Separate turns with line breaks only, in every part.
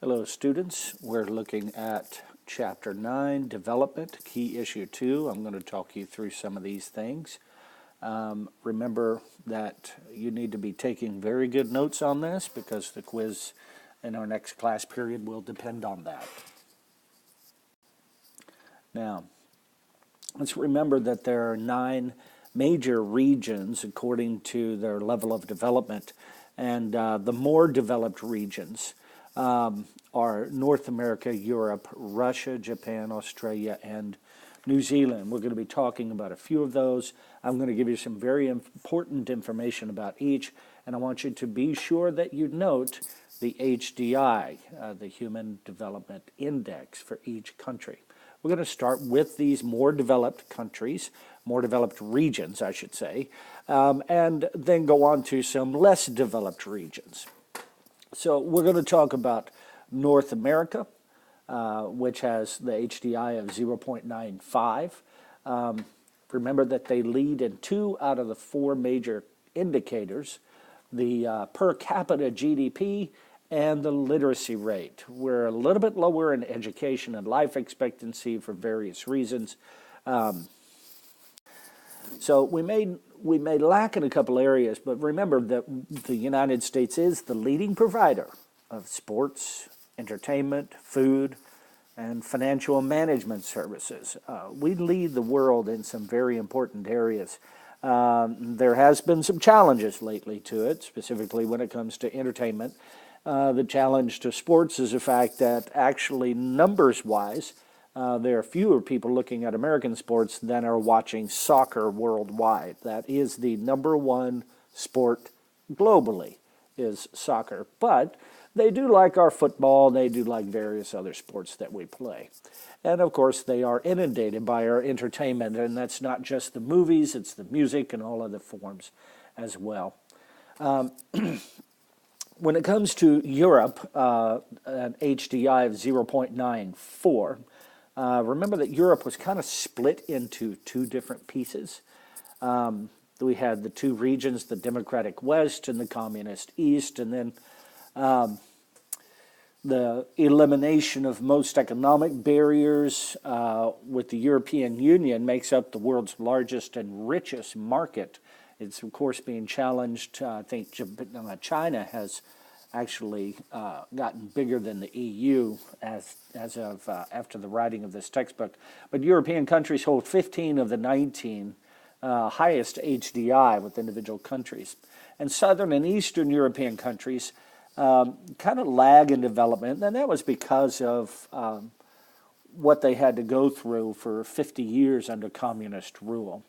Hello students, we're looking at Chapter 9, Development, Key Issue 2. I'm going to talk you through some of these things. Remember that you need to be taking very good notes on this because the quiz in our next class period will depend on that. Now, let's remember that there are 9 major regions according to their level of development, and the more developed regions are North America, Europe, Russia, Japan, Australia, and New Zealand. We're going to be talking about a few of those. I'm going to give you some very important information about each, and I want you to be sure that you note the HDI, the Human Development Index for each country. We're going to start with these more developed countries, more developed regions, I should say, and then go on to some less developed regions. So we're going to talk about North America, which has the HDI of 0.95. Remember that they lead in 2 out of the 4 major indicators, the per capita GDP and the literacy rate. We're a little bit lower in education and life expectancy for various reasons. So we may lack in a couple areas, but remember that the United States is the leading provider of sports, entertainment, food, and financial management services. We lead the world in some very important areas. There has been some challenges lately to it, specifically when it comes to entertainment. The challenge to sports is the fact that actually numbers-wise, there are fewer people looking at American sports than are watching soccer worldwide. That is the #1 sport globally, is soccer. But they do like our football, they do like various other sports that we play. And of course, they are inundated by our entertainment, and that's not just the movies, it's the music and all other forms as well. When it comes to Europe, an HDI of 0.94, remember that Europe was kind of split into 2 different pieces. We had the 2 regions, the Democratic West and the Communist East, and then the elimination of most economic barriers with the European Union makes up the world's largest and richest market. It's, of course, being challenged. I think China has actually gotten bigger than the EU as of after the writing of this textbook. But European countries hold 15 of the 19 highest HDI with individual countries. And Southern and Eastern European countries kind of lag in development, and that was because of what they had to go through for 50 years under communist rule.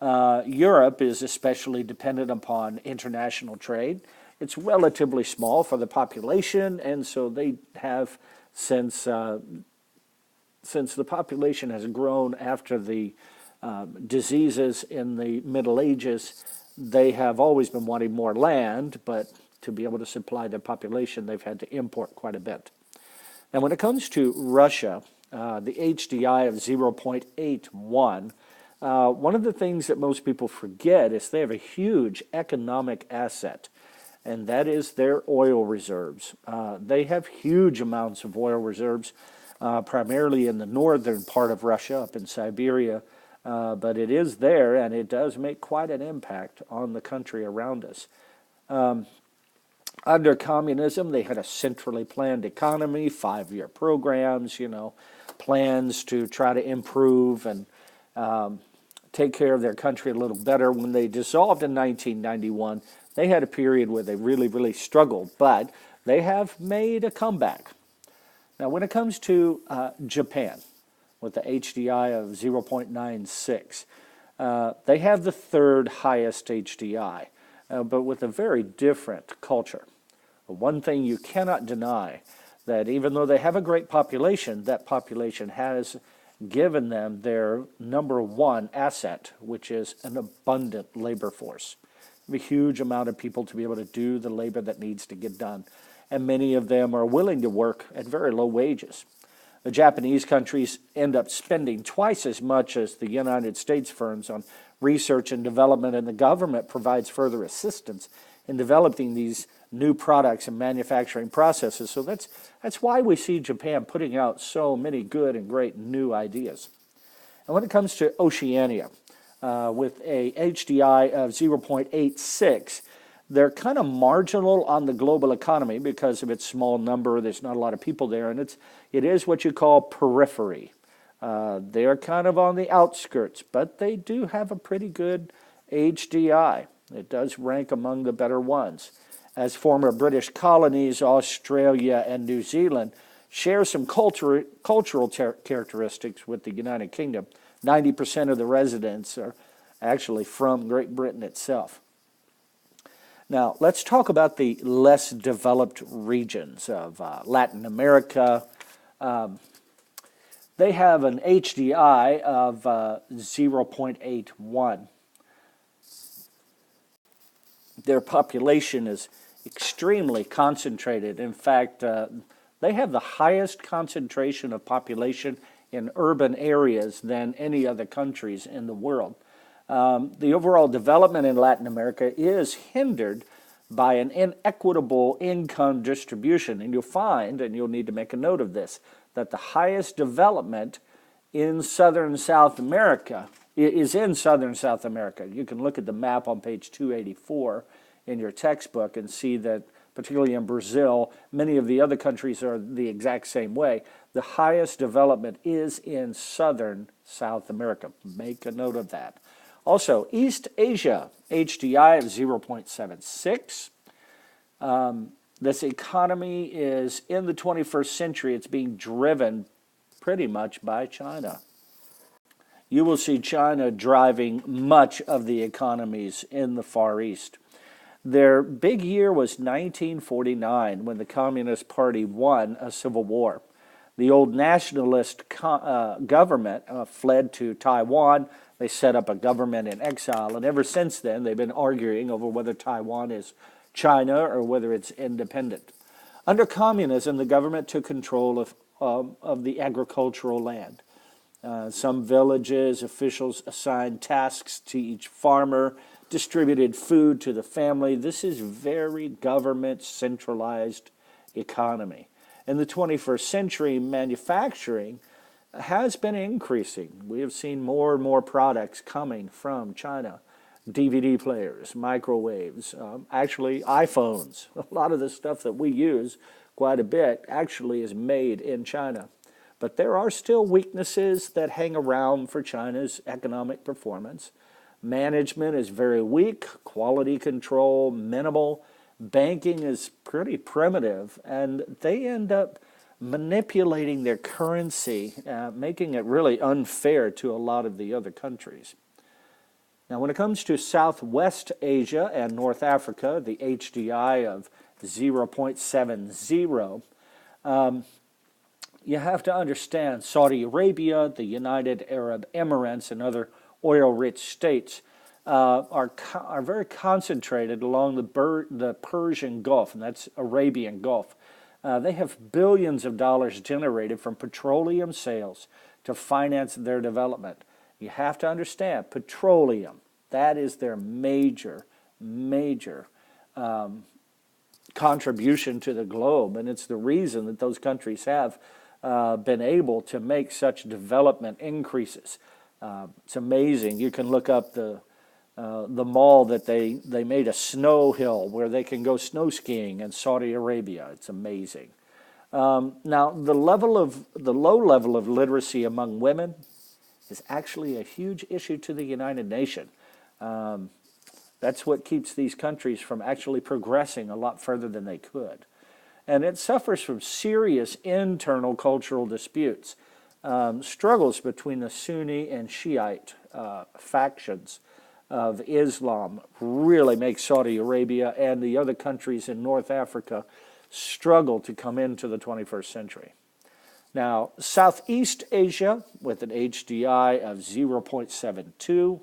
Europe is especially dependent upon international trade. It's relatively small for the population, and so they have, since the population has grown after the diseases in the Middle Ages, they have always been wanting more land, but to be able to supply their population, they've had to import quite a bit. Now, when it comes to Russia, the HDI of 0.81, one of the things that most people forget is they have a huge economic asset, and that is their oil reserves. They have huge amounts of oil reserves, primarily in the northern part of Russia, up in Siberia, but it is there, and it does make quite an impact on the country around us. Under communism, they had a centrally planned economy, 5-year programs, plans to try to improve and take care of their country a little better. When they dissolved in 1991, they had a period where they really, really struggled, but they have made a comeback. Now, when it comes to Japan, with the HDI of 0.96, they have the 3rd highest HDI, but with a very different culture. One thing you cannot deny, that even though they have a great population, that population has given them their #1 asset, which is an abundant labor force. A huge amount of people to be able to do the labor that needs to get done, and many of them are willing to work at very low wages. The Japanese countries end up spending twice as much as the United States firms on research and development, and the government provides further assistance in developing these new products and manufacturing processes. So that's why we see Japan putting out so many good and great new ideas. And when it comes to Oceania, with a HDI of 0.86, they're kind of marginal on the global economy because of its small number. There's not a lot of people there, and it is what you call periphery. They're kind of on the outskirts, but they do have a pretty good HDI. It does rank among the better ones. As former British colonies, Australia and New Zealand share some cultural characteristics with the United Kingdom. 90% of the residents are actually from Great Britain itself. Now, let's talk about the less developed regions of Latin America. They have an HDI of 0.81. Their population is extremely concentrated. In fact, they have the highest concentration of population in urban areas than any other countries in the world. The overall development in Latin America is hindered by an inequitable income distribution. And you'll find, and you'll need to make a note of this, that the highest development in southern South America is in southern South America. You can look at the map on page 284 in your textbook and see that, particularly in Brazil, many of the other countries are the exact same way. The highest development is in southern South America. Make a note of that. Also, East Asia, HDI of 0.76. This economy is, in the 21st century, it's being driven pretty much by China. You will see China driving much of the economies in the Far East. Their big year was 1949, when the Communist Party won a civil war. The old nationalist government fled to Taiwan. They set up a government in exile, and ever since then they've been arguing over whether Taiwan is China or whether it's independent. Under communism, the government took control of the agricultural land. Some villages, officials assigned tasks to each farmer, distributed food to the family. This is very government centralized economy. In the 21st century, manufacturing has been increasing. We have seen more and more products coming from China. DVD players, microwaves, actually iPhones. A lot of the stuff that we use quite a bit actually is made in China. But there are still weaknesses that hang around for China's economic performance. Management is very weak, quality control minimal, banking is pretty primitive, and they end up manipulating their currency, making it really unfair to a lot of the other countries. Now, when it comes to Southwest Asia and North Africa, the HDI of 0.70, you have to understand Saudi Arabia, the United Arab Emirates, and other oil-rich states are very concentrated along the Persian Gulf, and that's Arabian Gulf. They have billions of dollars generated from petroleum sales to finance their development. You have to understand, petroleum, that is their major contribution to the globe, and it's the reason that those countries have been able to make such development increases. It's amazing. You can look up the mall that they made a snow hill where they can go snow skiing in Saudi Arabia. It's amazing. Now, the low level of literacy among women is actually a huge issue to the United Nations. That's what keeps these countries from actually progressing a lot further than they could. And it suffers from serious internal cultural disputes. Struggles between the Sunni and Shiite factions of Islam really make Saudi Arabia and the other countries in North Africa struggle to come into the 21st century. Now, Southeast Asia, with an HDI of 0.72,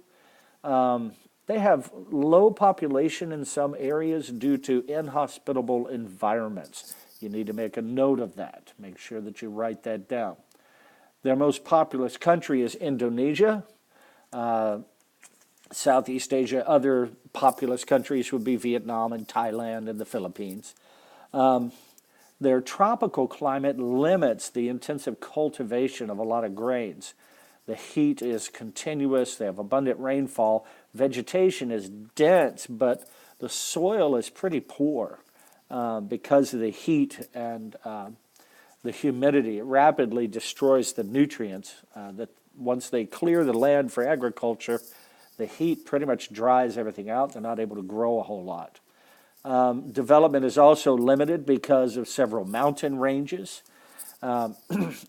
they have low population in some areas due to inhospitable environments. You need to make a note of that. Make sure that you write that down. Their most populous country is Indonesia. Southeast Asia, other populous countries would be Vietnam and Thailand and the Philippines. Their tropical climate limits the intensive cultivation of a lot of grains. The heat is continuous, they have abundant rainfall, vegetation is dense, but the soil is pretty poor because of the heat and the humidity. It rapidly destroys the nutrients that once they clear the land for agriculture, the heat pretty much dries everything out. They're not able to grow a whole lot. Development is also limited because of several mountain ranges,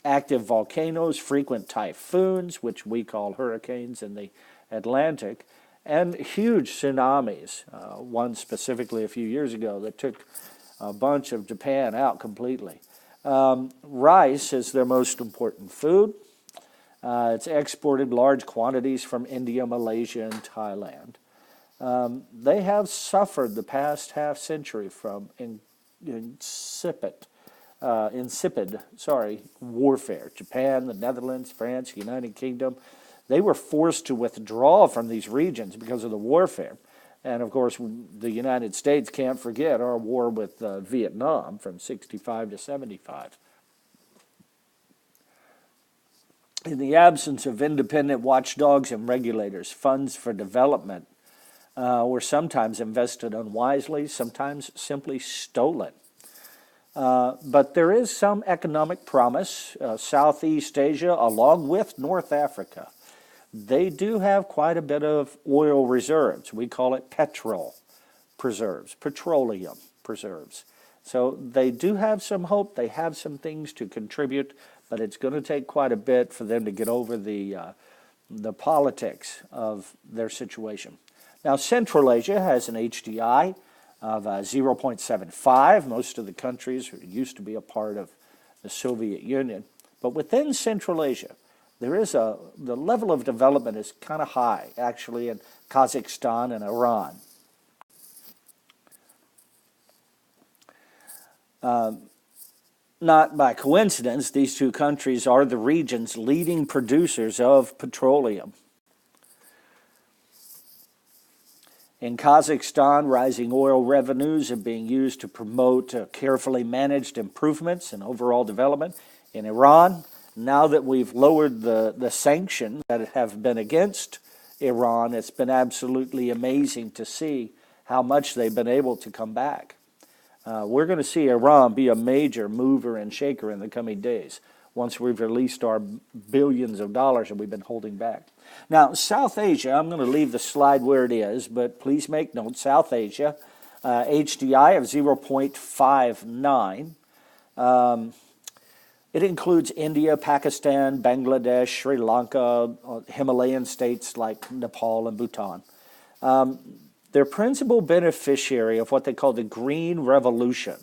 active volcanoes, frequent typhoons, which we call hurricanes in the Atlantic, and huge tsunamis. One specifically a few years ago that took a bunch of Japan out completely. Rice is their most important food. It's exported large quantities from India, Malaysia, and Thailand. They have suffered the past half century from insipid warfare. Japan, the Netherlands, France, United Kingdom, they were forced to withdraw from these regions because of the warfare. And of course, the United States can't forget our war with Vietnam from 65 to 75. In the absence of independent watchdogs and regulators, funds for development were sometimes invested unwisely, sometimes simply stolen. But there is some economic promise. Southeast Asia, along with North Africa, they do have quite a bit of oil reserves. We call it petroleum preserves. So they do have some hope. They have some things to contribute, but it's going to take quite a bit for them to get over the politics of their situation. Now, Central Asia has an HDI of 0.75. Most of the countries used to be a part of the Soviet Union. But within Central Asia, there is the level of development is kind of high, actually, in Kazakhstan and Iran. Not by coincidence, these two countries are the region's leading producers of petroleum. In Kazakhstan, rising oil revenues are being used to promote carefully managed improvements and overall development. In Iran, now that we've lowered the sanctions that have been against Iran, it's been absolutely amazing to see how much they've been able to come back. We're going to see Iran be a major mover and shaker in the coming days once we've released our billions of dollars that we've been holding back. Now, South Asia, I'm going to leave the slide where it is, but please make note, South Asia, HDI of 0.59. It includes India, Pakistan, Bangladesh, Sri Lanka, Himalayan states like Nepal and Bhutan. They're principal beneficiary of what they call the Green Revolution.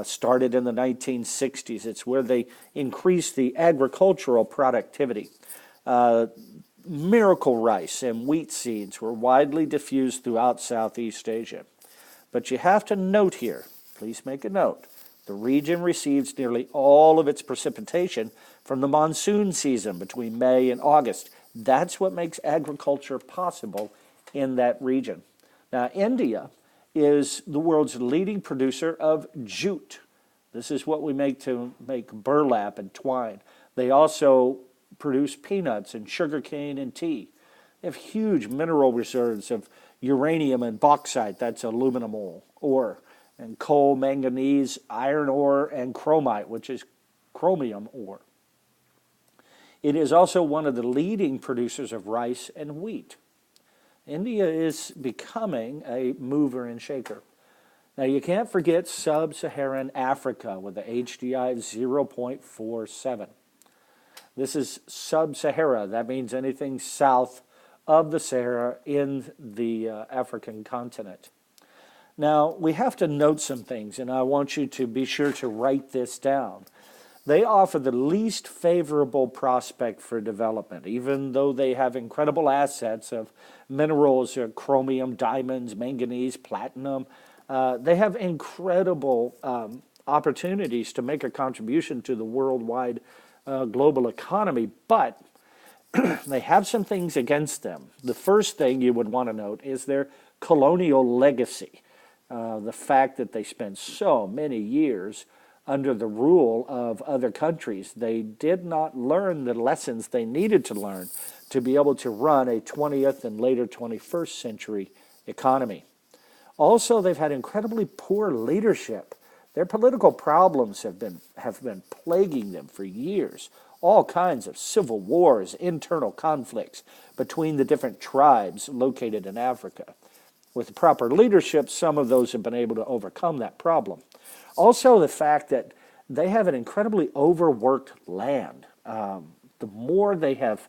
Started in the 1960s. It's where they increased the agricultural productivity. Miracle rice and wheat seeds were widely diffused throughout Southeast Asia. But you have to note here, please make a note, the region receives nearly all of its precipitation from the monsoon season between May and August. That's what makes agriculture possible in that region. Now, India is the world's leading producer of jute. This is what we make to make burlap and twine. They also produce peanuts and sugarcane and tea. They have huge mineral reserves of uranium and bauxite, that's aluminum ore, and coal, manganese, iron ore, and chromite, which is chromium ore. It is also one of the leading producers of rice and wheat. India is becoming a mover and shaker. Now, you can't forget sub-Saharan Africa with the HDI of 0.47. This is sub-Sahara. That means anything south of the Sahara in the African continent. Now, we have to note some things, and I want you to be sure to write this down. They offer the least favorable prospect for development, even though they have incredible assets of minerals, chromium, diamonds, manganese, platinum. They have incredible opportunities to make a contribution to the worldwide global economy, but they have some things against them. The first thing you would want to note is their colonial legacy. The fact that they spent so many years under the rule of other countries. They did not learn the lessons they needed to learn to be able to run a 20th and later 21st century economy. Also, they've had incredibly poor leadership. Their political problems have been plaguing them for years. All kinds of civil wars, internal conflicts between the different tribes located in Africa. With proper leadership, some of those have been able to overcome that problem. Also, the fact that they have an incredibly overworked land. The more they have,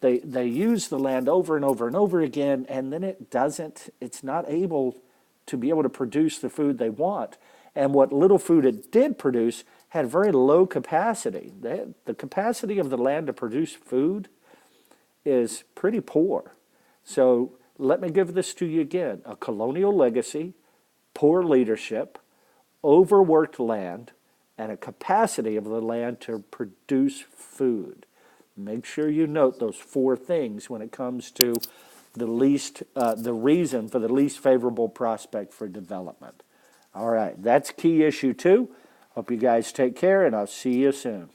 they use the land over and over and over again, and then it's not able to be able to produce the food they want. And what little food it did produce had very low capacity. The capacity of the land to produce food is pretty poor. So let me give this to you again. A colonial legacy, poor leadership, overworked land, and a capacity of the land to produce food. Make sure you note those four things when it comes to the reason for the least favorable prospect for development. All right, that's key issue 2. Hope you guys take care, and I'll see you soon.